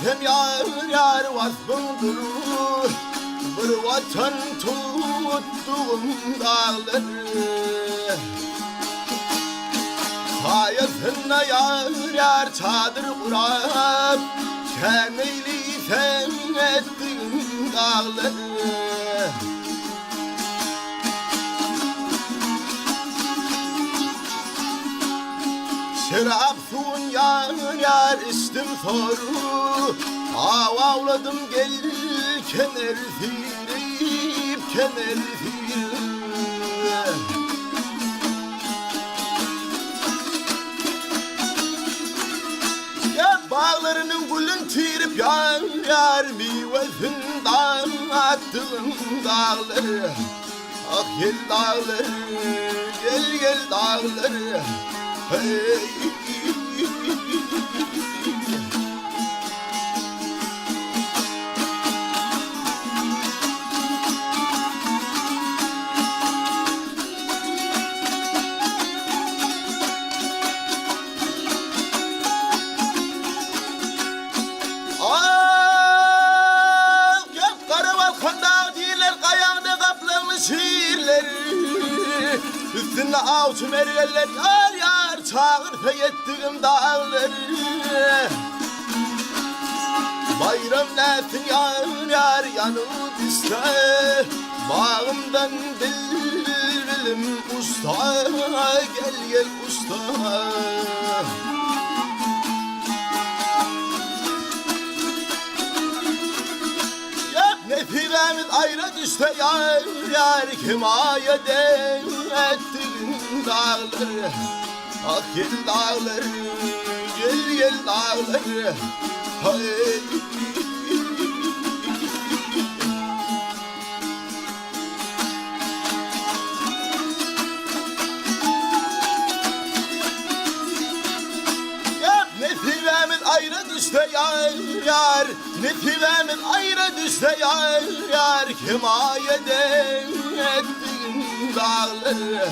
desem yar vasfındır. Bir vatan tuttuğum dağları, sayesinde yar çadır kurar. Sen eyliysen ettiğin dağları. Şırap suyun yar içtim soru. Avavladım gelirken elfirip ya bağlarının gülün tirip yar meyvesinden attığım dağları. Ah gel dağları, gel dağları. Hey. Üstüne avçum ergeller yar çağır feyettiğim dağları. Bayram nesin yar yanıp iste. Bağımdan bilbilim usta, gel usta. Nefiremiz ayrı düşse yar himayede ettiğin dağları. Ah gel dağları, gel dağları. Hey. Nefiremiz ayrı düşse yar, nefiremiz ayrı düşse yar himayede ettiğin dağları.